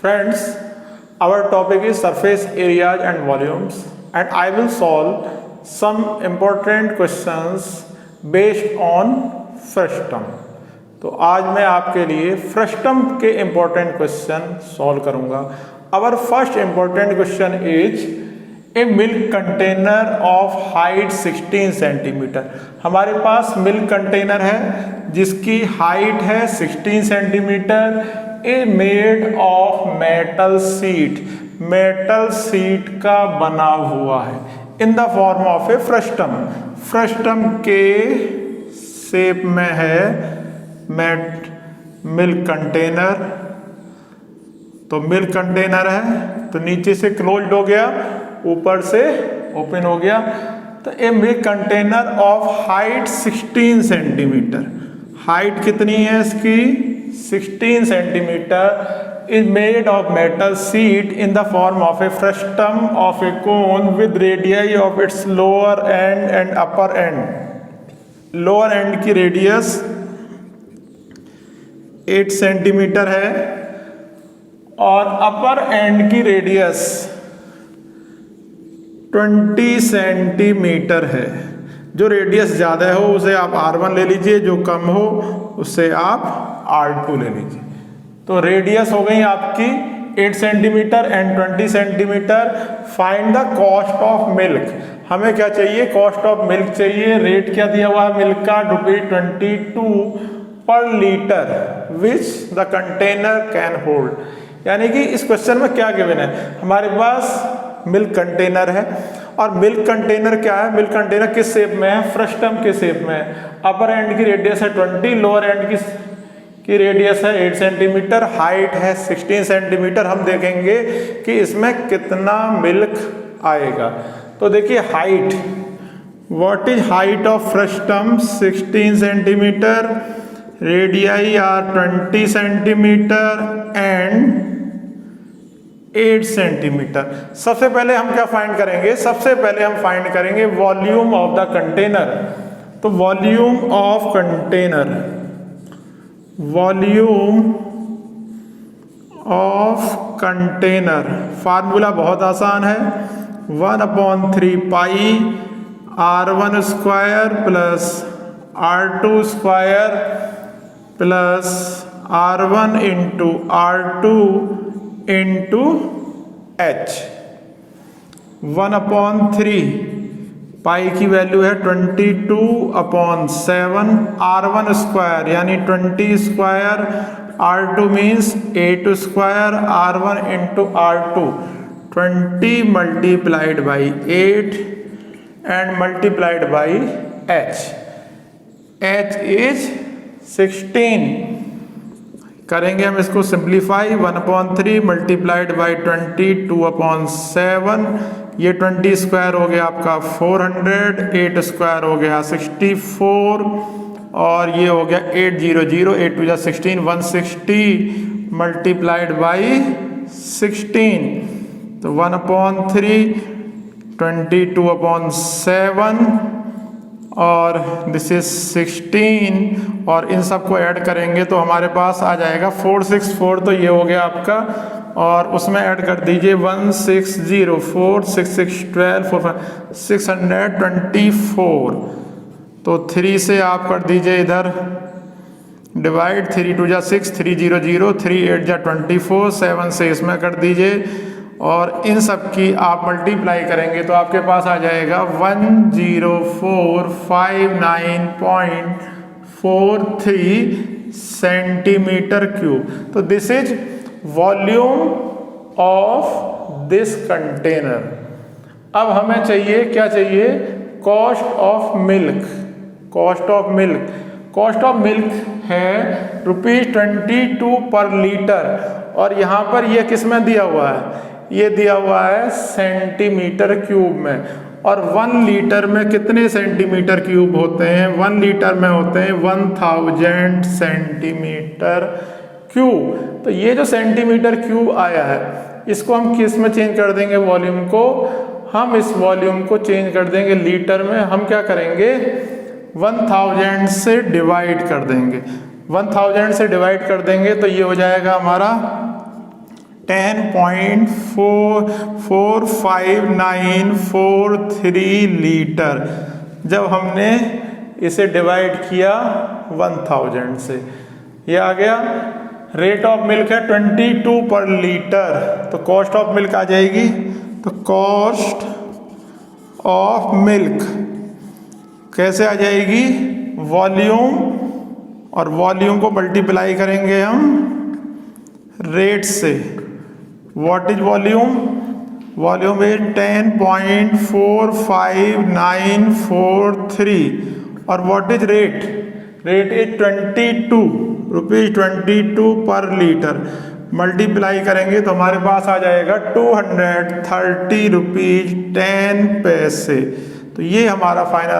Friends, our topic is surface areas and volumes, and I will solve some important questions based on frustum. तो आज मैं आपके लिए frustum के important question solve करूंगा। Our first important question is a milk container of height 16 centimetre. हमारे पास milk container है जिसकी हाइट है 16 centimetre, a made of metal sheet, metal sheet का बना हुआ है, in the form of a frustum. Frustum के शेप में है मिल्क कंटेनर। तो मिल्क कंटेनर है तो नीचे से क्लोज्ड हो गया, ऊपर से ओपन हो गया। तो a milk container of height 16 centimetre, height कितनी है इसकी 16 centimetre, is made of metal sheet in the form of a frustum of a cone with radius of its lower end and upper end. Lower end की radius 8 centimetre है और upper end की radius 20 centimetre है। जो radius ज़्यादा हो उसे आप R1 ले लीजिए, जो कम हो उससे आप R2 ले लीजिए। तो रेडियस हो गई आपकी 8 centimetre and 20 centimetre. Find the cost of milk. हमें क्या चाहिए, कॉस्ट ऑफ मिल्क चाहिए। रेट क्या दिया हुआ है मिल्क का, ₹22 पर litre which the container can hold. यानी कि इस क्वेश्चन में क्या गिवन है, हमारे पास मिल्क कंटेनर है और मिल्क कंटेनर क्या है, मिल्क कंटेनर किस शेप में है, फ्रस्टम के शेप में है। अपर एंड की रेडियस है 20, लोअर एंड की रेडियस है 8 सेंटीमीटर, हाइट है 16 सेंटीमीटर। हम देखेंगे कि इसमें कितना मिल्क आएगा। तो देखिए height, what is height of frustum 16 centimetre, radii are 20 centimetre and 8 centimetre. सबसे पहले हम क्या फाइंड करेंगे, सबसे पहले हम फाइंड करेंगे वॉल्यूम ऑफ द कंटेनर। तो volume of container, volume of container formula बहुत आसान है, 1/3 पाई R1 square plus R2 square plus R1 into R2 into H। 1/3 पाई की वैल्यू है 22/7, R1 स्क्वायर यानी 20 square, R2 means 8 square, R1 into R2 20 multiplied by 8 and multiplied by H। H is 16। करेंगे हम इसको simplify, 1/3 multiplied by 20 2/7, ये 20 square हो गया आपका 400, 8 स्क्वायर हो गया 64 और ये हो गया 800, 8 2 16, 160 मल्टीप्लाइड बाई 16। तो 1/3 22/7 और दिस इज 16 और इन सबको ऐड करेंगे तो हमारे पास आ जाएगा 464। तो ये हो गया आपका और उसमें ऐड कर दीजिए 1604 6 6 12 4 5 624। तो 3 से आप कर दीजिए इधर डिवाइड, 3 2 6 300, 3 8 24, 7 से इसमें कर दीजिए और इन सब की आप मल्टीप्लाई करेंगे तो आपके पास आ जाएगा 10459.43 सेंटीमीटर क्यूब। तो this is volume of this container. अब हमें चाहिए, क्या चाहिए, cost of milk. Cost of milk, cost of milk है ₹22 पर लीटर और यहाँ पर ये किस में दिया हुआ है, ये दिया हुआ है सेंटीमीटर क्यूब में। और 1 लीटर में कितने सेंटीमीटर क्यूब होते हैं, 1 लीटर में होते हैं 1000 सेंटीमीटर क्यूब। तो ये जो सेंटीमीटर क्यूब आया है इसको हम किस में चेंज कर देंगे, वॉल्यूम को। हम इस वॉल्यूम को चेंज कर देंगे लीटर में। हम क्या करेंगे, 1000 से डिवाइड कर देंगे, 1000 से डिवाइड कर देंगे तो ये हो जाएगा हमारा 10.45943 लीटर। जब हमने इसे डिवाइड किया 1000 से, ये आ गया। रेट ऑफ मिल्क है 22 पर लीटर, तो कॉस्ट ऑफ मिल्क आ जाएगी। तो कॉस्ट ऑफ मिल्क कैसे आ जाएगी? वॉल्यूम, और वॉल्यूम को मल्टीप्लाई करेंगे हम रेट से। What is volume? Volume is 10.45943 और what is rate? Rate is 22 rupees 22 पर लीटर। मल्टीप्लाई करेंगे तो हमारे पास आ जाएगा 230 रुपीज 10 पैसे। तो ये हमारा फाइनल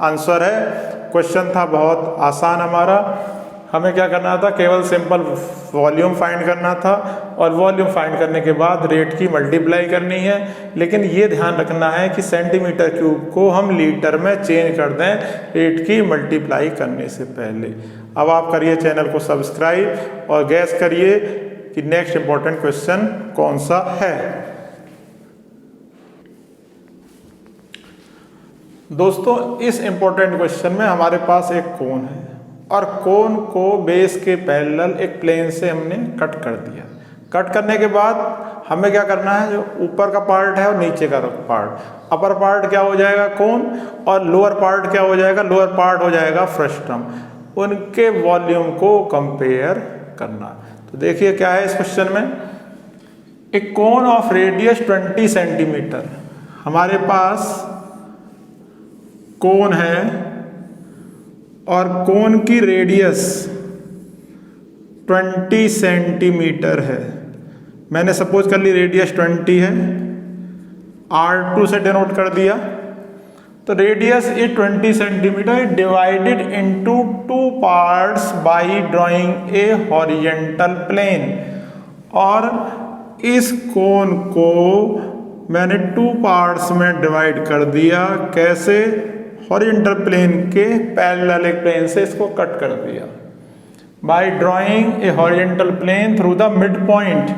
आंसर है। क्वेश्चन था बहुत आसान हमारा। हमें क्या करना था? केवल सिंपल वॉल्यूम फाइंड करना था, और वॉल्यूम फाइंड करने के बाद रेट की मल्टीप्लाई करनी है। लेकिन ये ध्यान रखना है कि सेंटीमीटर क्यूब को हम लीटर में चेंज कर दें रेट की मल्टीप्लाई करने से पहले। अब आप करिए चैनल को सब्सक्राइब और गैस करिए कि नेक्स्ट इंपॉर्टेंट क्वेश्चन कौन सा है। दोस्तों, इस इंपॉर्टेंट क्वेश्चन में हमारे पास एक कोन है, और कोन को बेस के पैरेलल एक प्लेन से हमने कट कर दिया। कट करने के बाद हमें क्या करना है? जो ऊपर का पार्ट है और नीचे का पार्ट, अपर पार्ट क्या हो जाएगा? कोन, और लोअर पार्ट क्या हो जाएगा? लोअर पार्ट हो जाएगा फ्रस्टम। उनके वॉल्यूम को कंपेयर करना। तो देखिए क्या है इस क्वेश्चन में। एक कोन ऑफ रेडियस 20 सेंटीमीटर, हमारे पास कोन है और कोन की रेडियस 20 सेंटीमीटर है। मैंने सपोज कर ली रेडियस 20 है, R2 से डिनोट कर दिया। तो radius is 20 centimetre, divided into 2 parts by drawing a horizontal plane. और इस कोन को मैंने 2 पार्ट्स में डिवाइड कर दिया। कैसे? हॉरिजॉन्टल प्लेन के पैरेलल एक प्लेन से इसको कट कर दिया। By drawing a horizontal plane through the mid point.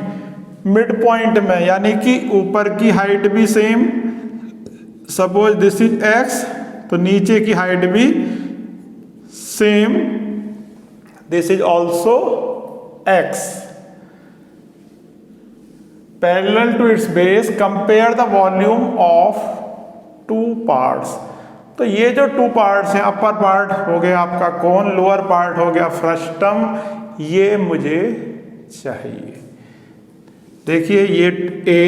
Mid point में यानी कि ऊपर की हाइट भी same, suppose this is x, तो नीचे की हाइट भी same, this is also x। Parallel to its base compare the volume of 2 parts. तो ये जो 2 पार्ट्स हैं, अपर पार्ट हो गया आपका कोन, लोअर पार्ट हो गया फ्रस्टम, ये मुझे चाहिए। देखिए ये A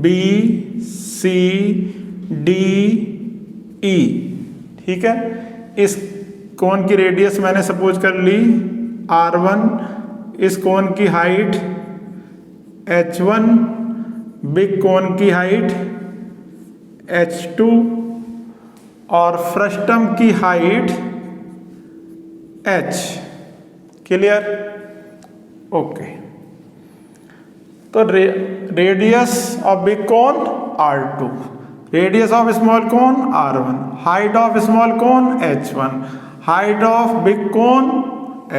B C D E, ठीक है। इस कोन की रेडियस मैंने सपोज कर ली R1, इस कोन की हाइट H1, बिग कोन की हाइट H2 और फ्रस्टम की हाइट H। क्लियर? ओके। तो radius of big cone R2, radius of small cone R1, height of small cone H1, height of big cone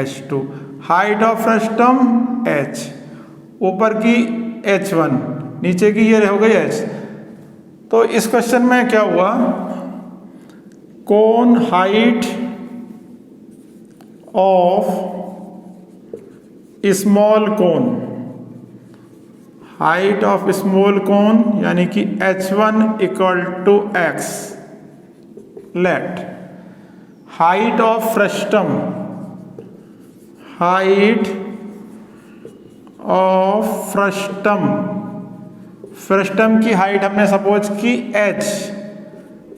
H2, height of frustum H, ऊपर की H1, नीचे की ये हो गई H। तो इस क्वेश्चन में क्या हुआ? Cone height of small cone, height of small cone यानी कि H1 equal to x, let height of frustum, height of frustum, frustum की हाइट हमने सपोज की h,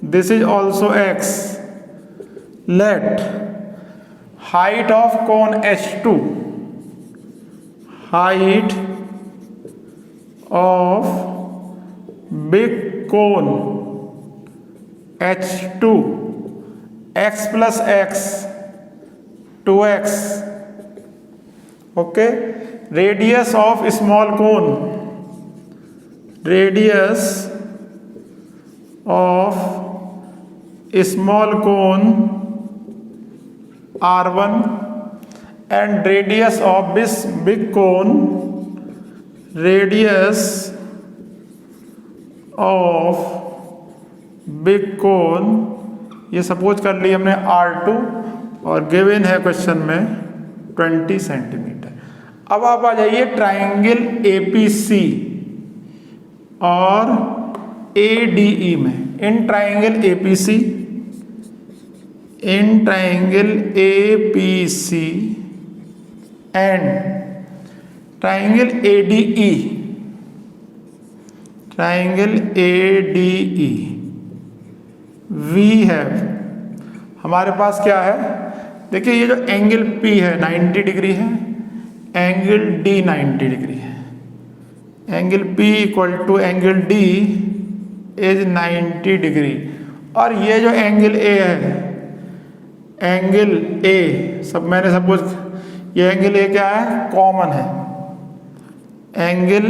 this is also x, let height of cone H2, height of big cone H2, x plus x 2x, okay. Radius of small cone, radius of small cone R1 and radius of this big cone, radius of big कोन, ये suppose कर लिया हमने R2 और given है question में 20 centimetre. अब आप आ जाइए ट्राइंगल APC और ADE में। In triangle APC and triangle ADE, we have, हमारे पास क्या है, देखिए ये जो एंगल P है 90 डिग्री है, एंगल D 90 डिग्री है, angle P equal to angle D is 90 degree. और ये जो एंगल A है, एंगल A, सब मैंने सपोज ये एंगल A क्या है, कॉमन है। Angle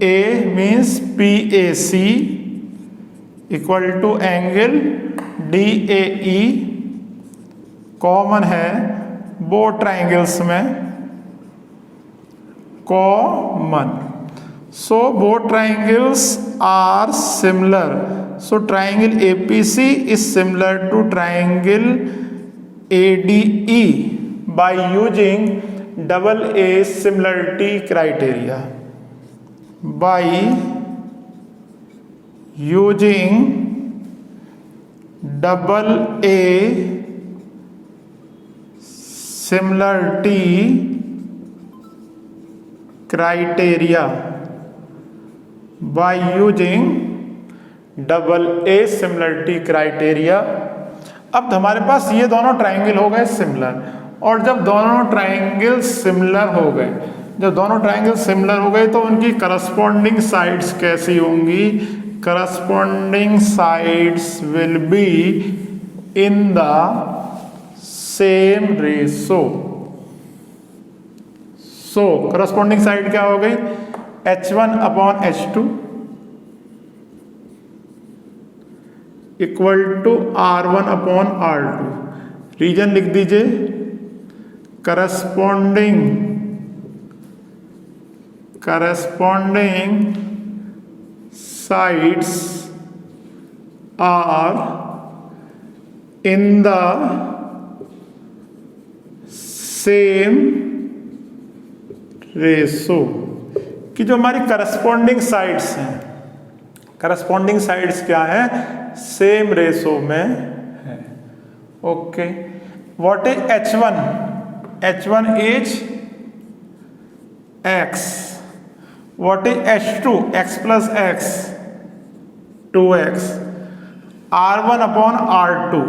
A means PAC equal to angle DAE, common है बोथ ट्राइंगल्स में, common. So both triangles are similar, so triangle APC is similar to triangle ADE by using double A similarity criteria, by using double A similarity criteria, by using double A similarity criteria। अब हमारे पास ये दोनों triangle हो गए similar, और जब दोनों triangle similar हो गए, जब दोनों ट्राइंगल सिमिलर हो गए तो उनकी करस्पॉन्डिंग साइड्स कैसी होंगी, corresponding sides will be in the same ratio. So corresponding side क्या हो गई, H1/H2 equal to R1/R2। Reason लिख दीजिए, corresponding sides are in the same ratio, कि जो हमारी करस्पॉन्डिंग साइड्स हैं, करस्पॉन्डिंग साइड्स क्या है, सेम रेशो में है। Okay, what is H1? H1 is X। What is H2? X plus X 2X। R1/R2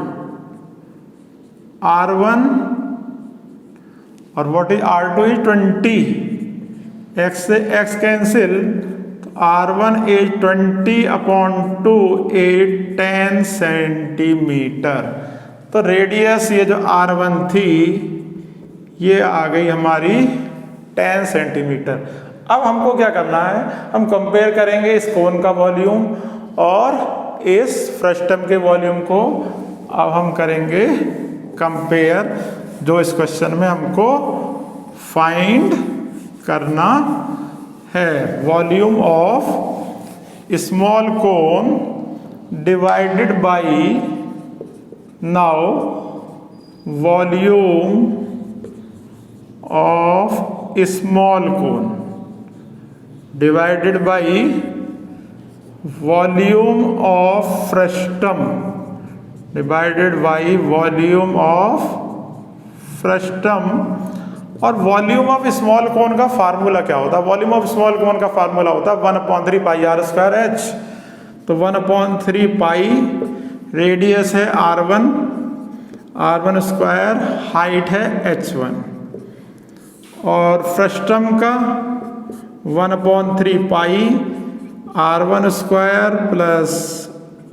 R1, और what is R2 is 20। X से X cancel, R1 is 20/2 10 centimetre. तो radius ये जो R1 थी ये आ गई हमारी 10 सेंटीमीटर। अब हमको क्या करना है, हम कंपेयर करेंगे इस कोन का वॉल्यूम और इस फ्रस्टम के वॉल्यूम को। अब हम करेंगे कंपेयर, जो इस क्वेश्चन में हमको फाइंड करना है। Volume of small cone divided by, now volume of small cone divided by volume of frustum divided by volume of frustum. और वॉल्यूम ऑफ स्मॉल कोन का फार्मूला क्या होता है, वॉल्यूम ऑफ स्मॉल कोन का फार्मूला होता है 1/3 पाई r²h। तो 1/3 पाई, रेडियस है R1, R1 स्क्वायर, हाइट है H1, और फ्रस्टम का 1/3 पाई R1 square plus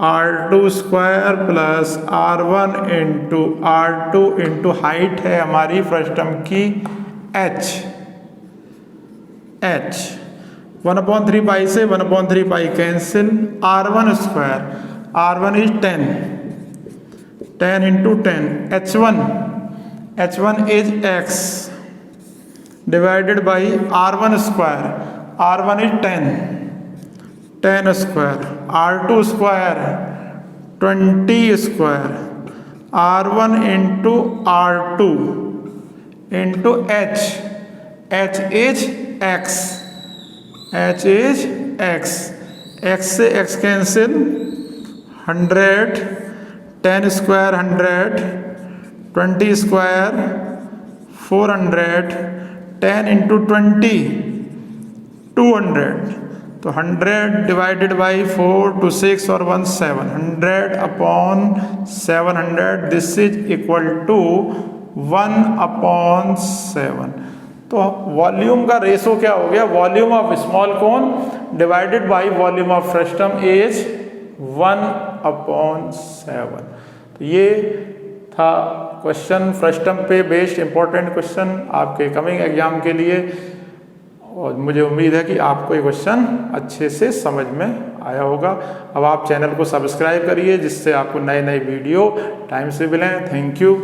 R2 square plus R1 into R2 into height है हमारी फ्रस्टम की H। 1/3 पाई से 1/3 pi cancel, R1 square, R1 is 10 into 10, H1 is X divided by R1 square, R1 is 10 square, R2 square 20 square, R1 into R2 into H is X, H is X, X से X cancel, 100, 10 square 100, 20 square 400, 10 into 20 200, तो 100 divided by 4 2 6 और 1 7, 100 upon 700, this is equal to 1/7। तो volume का ratio क्या हो गया, volume of small cone divided by volume of frustum is 1/7। तो ये था क्वेश्चन फ्रस्टम पे बेस्ड इंपॉर्टेंट क्वेश्चन आपके कमिंग एग्जाम के लिए, और मुझे उम्मीद है कि आपको ये क्वेश्चन अच्छे से समझ में आया होगा। अब आप चैनल को सब्सक्राइब करिए जिससे आपको नए नए वीडियो टाइम से मिलें। Thank you.